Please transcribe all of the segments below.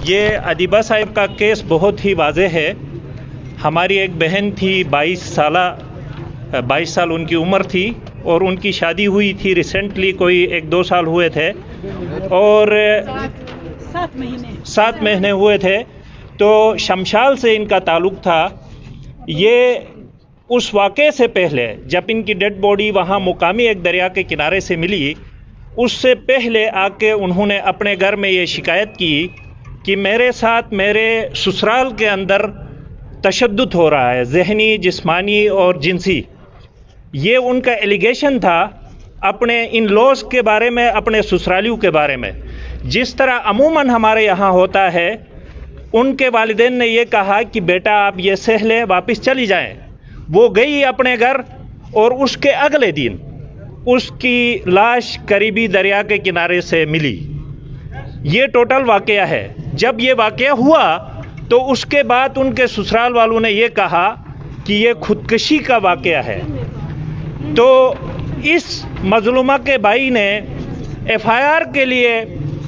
ये अदीबा साहिब का केस बहुत ही वाज़ेह है। हमारी एक बहन थी 22 साल उनकी उम्र थी और उनकी शादी हुई थी रिसेंटली, कोई 1-2 साल हुए थे और 7 महीने हुए थे। तो शमशाल से इनका ताल्लुक़ था। ये उस वाक़े से पहले जब इनकी डेड बॉडी वहाँ मुकामी एक दरिया के किनारे से मिली, उससे पहले आके उन्होंने अपने घर में ये शिकायत की कि मेरे साथ मेरे ससुराल के अंदर तशद्दुद हो रहा है, ज़हनी, जिस्मानी और जिनसी। ये उनका एलिगेशन था अपने इन लॉज के बारे में, अपने ससुरालियों के बारे में। जिस तरह अमूमन हमारे यहाँ होता है, उनके वालिदैन ने ये कहा कि बेटा आप ये सह लें, वापस चली जाएं। वो गई अपने घर और उसके अगले दिन उसकी लाश करीबी दरिया के किनारे से मिली। ये टोटल वाक़या है। जब ये वाक़या हुआ तो उसके बाद उनके ससुराल वालों ने ये कहा कि ये खुदकशी का वाक़या है। तो इस मजलूमा के भाई ने एफआईआर के लिए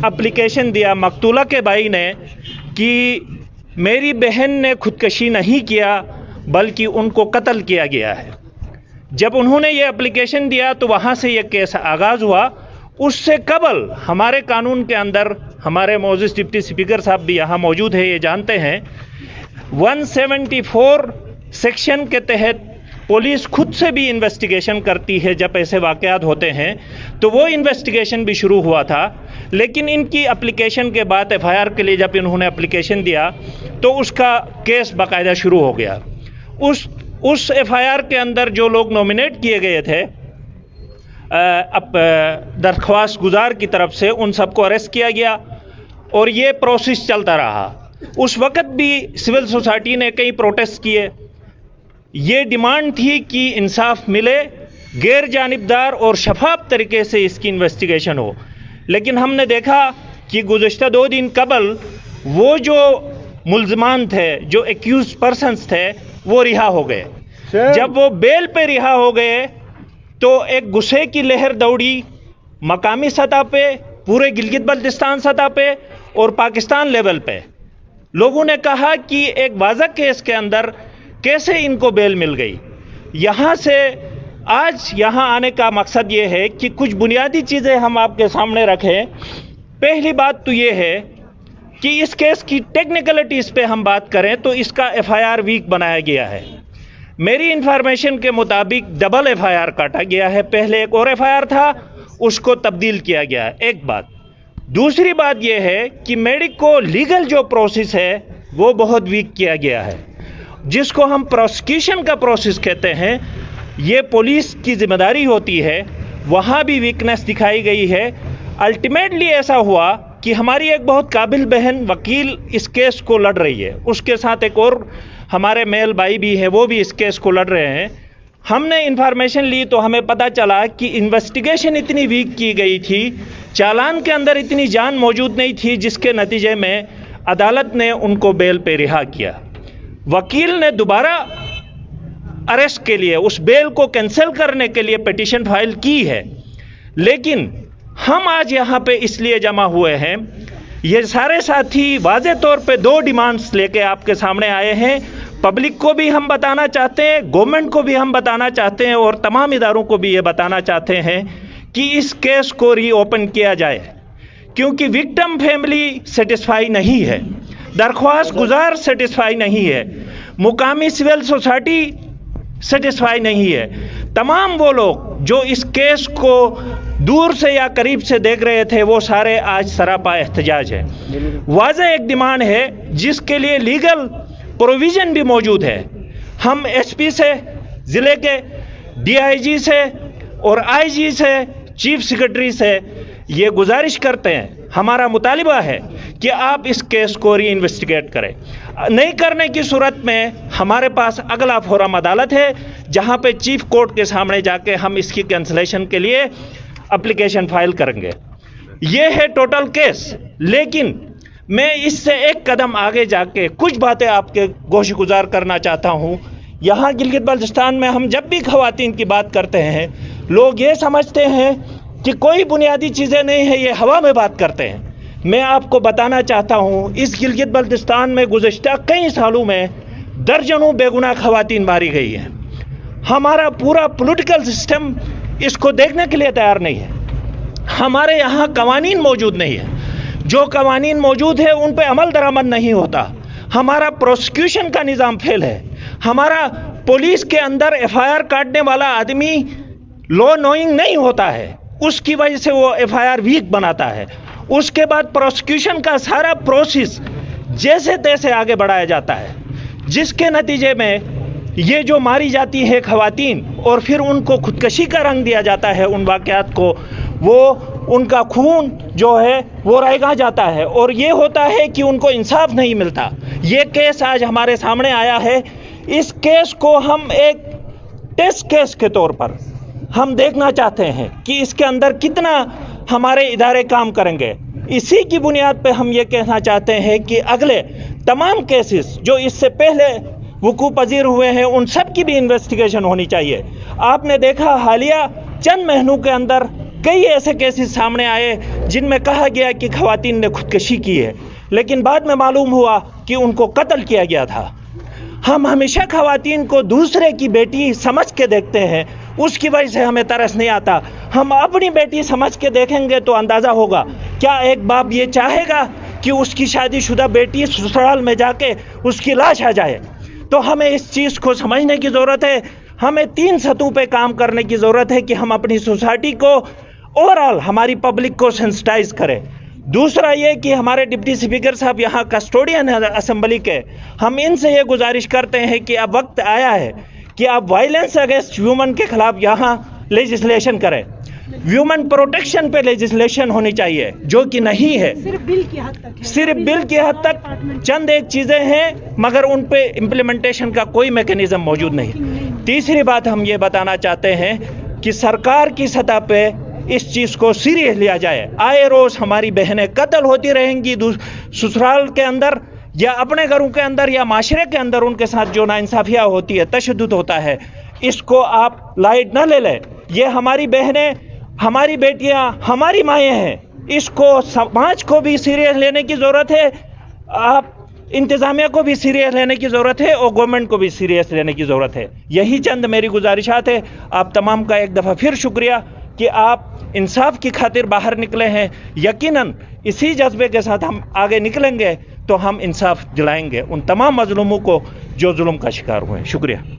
एप्लीकेशन दिया, मकतूला के भाई ने, कि मेरी बहन ने खुदकशी नहीं किया बल्कि उनको कत्ल किया गया है। जब उन्होंने ये एप्लीकेशन दिया तो वहाँ से ये केस आगाज़ हुआ। उससे कबल हमारे कानून के अंदर, हमारे मौजूद डिप्टी स्पीकर साहब भी यहाँ मौजूद है, ये जानते हैं, 174 सेक्शन के तहत पुलिस खुद से भी इन्वेस्टिगेशन करती है जब ऐसे वाक़यात होते हैं। तो वो इन्वेस्टिगेशन भी शुरू हुआ था, लेकिन इनकी एप्लीकेशन के बाद एफआईआर के लिए जब इन्होंने एप्लीकेशन दिया तो उसका केस बाकायदा शुरू हो गया। उस एफआईआर के अंदर जो लोग नॉमिनेट किए गए थे दरख्वास्त गुजार की तरफ से, उन सबको अरेस्ट किया गया और ये प्रोसेस चलता रहा। उस वक़्त भी सिविल सोसाइटी ने कई प्रोटेस्ट किए। ये डिमांड थी कि इंसाफ मिले, गैर जानिबदार और शफाफ तरीके से इसकी इन्वेस्टिगेशन हो। लेकिन हमने देखा कि गुज़श्ता 2 दिन कबल वो जो मुल्ज़मान थे, जो एक्यूज पर्सन्स थे, वो रिहा हो गए। जब वो बेल पे रिहा हो गए तो एक गुस्से की लहर दौड़ी मकामी सतह पे, पूरे गिलगित बल्तिस्तान सतह पे और पाकिस्तान लेवल पे। लोगों ने कहा कि एक वाज़ह केस के अंदर कैसे इनको बेल मिल गई। यहाँ से आज यहाँ आने का मकसद ये है कि कुछ बुनियादी चीज़ें हम आपके सामने रखें। पहली बात तो ये है कि इस केस की टेक्निकलिटीज़ पे हम बात करें तो इसका एफआईआर वीक बनाया गया है। मेरी इंफॉर्मेशन के मुताबिक डबल एफआईआर काटा गया है। पहले एक और एफआईआर था, उसको तब्दील किया गया है। एक बात। दूसरी बात यह है कि मेडिको लीगल जो प्रोसेस है वो बहुत वीक किया गया है, जिसको हम प्रोसिक्यूशन का प्रोसेस कहते हैं। ये पुलिस की जिम्मेदारी होती है, वहाँ भी वीकनेस दिखाई गई है। अल्टीमेटली ऐसा हुआ कि हमारी एक बहुत काबिल बहन वकील इस केस को लड़ रही है, उसके साथ एक और हमारे मेल भाई भी हैं, वो भी इस केस को लड़ रहे हैं। हमने इंफॉर्मेशन ली तो हमें पता चला कि इन्वेस्टिगेशन इतनी वीक की गई थी, चालान के अंदर इतनी जान मौजूद नहीं थी, जिसके नतीजे में अदालत ने उनको बेल पे रिहा किया। वकील ने दोबारा अरेस्ट के लिए, उस बेल को कैंसिल करने के लिए पिटीशन फाइल की है। लेकिन हम आज यहाँ पे इसलिए जमा हुए हैं, ये सारे साथी वाज़े तौर पे 2 डिमांड्स लेके आपके सामने आए हैं। पब्लिक को भी हम बताना चाहते हैं, गवर्नमेंट को भी हम बताना चाहते हैं और तमाम इदारों को भी ये बताना चाहते हैं कि इस केस को रीओपन किया जाए, क्योंकि विक्टिम फैमिली सेटिस्फाई नहीं है, दरख्वास्त गुजार सेटिस्फाई नहीं है, मुकामी सिविल सोसाइटी सेटिस्फाई नहीं है। तमाम वो लोग जो इस केस को दूर से या करीब से देख रहे थे, वो सारे आज सरापा एहतजाज है। वाज़ह एक डिमांड है जिसके लिए लीगल प्रोविज़न भी मौजूद है। हम एसपी से, ज़िले के डीआईजी से और आईजी से, चीफ सेक्रेटरी से ये गुजारिश करते हैं, हमारा मुतालिबा है कि आप इस केस को री इन्वेस्टिगेट करें। नहीं करने की सूरत में हमारे पास अगला फोरम अदालत है, जहां पे चीफ कोर्ट के सामने जाके हम इसकी कैंसलेशन के लिए एप्लीकेशन फाइल करेंगे। ये है टोटल केस। लेकिन मैं इससे एक कदम आगे जाके कुछ बातें आपके गोश गुजार करना चाहता हूँ। यहाँ गिलगित बल्तिस्तान में हम जब भी ख़वातीन की बात करते हैं, लोग ये समझते हैं कि कोई बुनियादी चीज़ें नहीं है, ये हवा में बात करते हैं। میں آپ کو بتانا چاہتا ہوں اس گلگت بلتستان میں گزشتہ کئی سالوں میں درجنوں بے گناہ خواتین ماری گئی ہیں. ہمارا پورا پولیٹیکل سسٹم اس کو دیکھنے کے لیے تیار نہیں ہے. ہمارے یہاں قوانین موجود نہیں ہے. جو قوانین موجود ہے ان پہ عمل درآمد نہیں ہوتا. ہمارا پروسیکیوشن کا نظام فیل ہے. ہمارا پولیس کے اندر ایف آئی آر کاٹنے والا آدمی لا نوئنگ نہیں ہوتا ہے. اس کی وجہ سے وہ ایف آئی آر ویک بناتا ہے. اس کے بعد پروسیکیوشن کا سارا پروسیس جیسے تیسے آگے بڑھایا جاتا ہے، جس کے نتیجے میں یہ جو ماری جاتی ہے خواتین اور پھر ان کو خودکشی کا رنگ دیا جاتا ہے، ان واقعات کو وہ ان کا خون جو ہے وہ رائگاں جاتا ہے اور یہ ہوتا ہے کہ ان کو انصاف نہیں ملتا. یہ کیس آج ہمارے سامنے آیا ہے. اس کیس کو ہم ایک ٹیسٹ کیس کے طور پر ہم دیکھنا چاہتے ہیں کہ اس کے اندر کتنا ہمارے ادارے کام کریں گے. اسی کی بنیاد پہ ہم یہ کہنا چاہتے ہیں کہ اگلے تمام کیسز جو اس سے پہلے وقوع پذیر ہوئے ہیں ان سب کی بھی انویسٹیگیشن ہونی چاہیے. آپ نے دیکھا حالیہ چند مہینوں کے اندر کئی ایسے کیسز سامنے آئے جن میں کہا گیا کہ خواتین نے خودکشی کی ہے، لیکن بعد میں معلوم ہوا کہ ان کو قتل کیا گیا تھا. ہم ہمیشہ خواتین کو دوسرے کی بیٹی سمجھ کے دیکھتے ہیں، اس کی وجہ سے ہمیں ترس نہیں آتا. ہم اپنی بیٹی سمجھ کے دیکھیں گے تو اندازہ ہوگا کیا ایک باپ یہ چاہے گا کہ اس کی شادی شدہ بیٹی سسرال میں جا کے اس کی لاش آ جائے. تو ہمیں اس چیز کو سمجھنے کی ضرورت ہے. ہمیں 3 سطحوں پہ کام کرنے کی ضرورت ہے کہ ہم اپنی سوسائٹی کو اوورآل ہماری پبلک کو سینسٹائز کریں. دوسرا یہ کہ ہمارے ڈپٹی اسپیکر صاحب یہاں کسٹوڈین اسمبلی کے، ہم ان سے یہ گزارش کرتے ہیں کہ اب وقت آیا ہے کہ آپ وائلنس اگینسٹ ویمن کے خلاف یہاں لیجسلیشن کریں. ویمن پروٹیکشن پہ لیجسلیشن ہونی چاہیے جو کہ نہیں ہے. صرف بل کی حد تک ہے. صرف بل کی حد تک چند ایک چیزیں ہیں مگر ان پہ امپلیمنٹیشن کا کوئی میکینزم موجود نہیں. تیسری بات ہم یہ بتانا چاہتے ہیں کہ سرکار کی سطح پہ اس چیز کو سیریس لیا جائے. آئے روز ہماری بہنیں قتل ہوتی رہیں گی سسرال کے اندر یا اپنے گھروں کے اندر یا معاشرے کے اندر ان کے ساتھ جو ناانصافیاں ہوتی ہے، تشدد ہوتا ہے. اس کو آپ لائٹ نہ لے لیں. یہ ہماری بہنیں، ہماری بیٹیاں، ہماری مائیں ہیں. اس کو سماج کو بھی سیریس لینے کی ضرورت ہے، آپ انتظامیہ کو بھی سیریس لینے کی ضرورت ہے اور گورنمنٹ کو بھی سیریس لینے کی ضرورت ہے. یہی چند میری گزارشات ہے. آپ تمام کا ایک دفعہ پھر شکریہ کہ آپ انصاف کی خاطر باہر نکلے ہیں. یقیناً اسی جذبے کے ساتھ ہم آگے نکلیں گے تو ہم انصاف دلائیں گے ان تمام مظلوموں کو جو ظلم کا شکار ہوئے ہیں. شکریہ.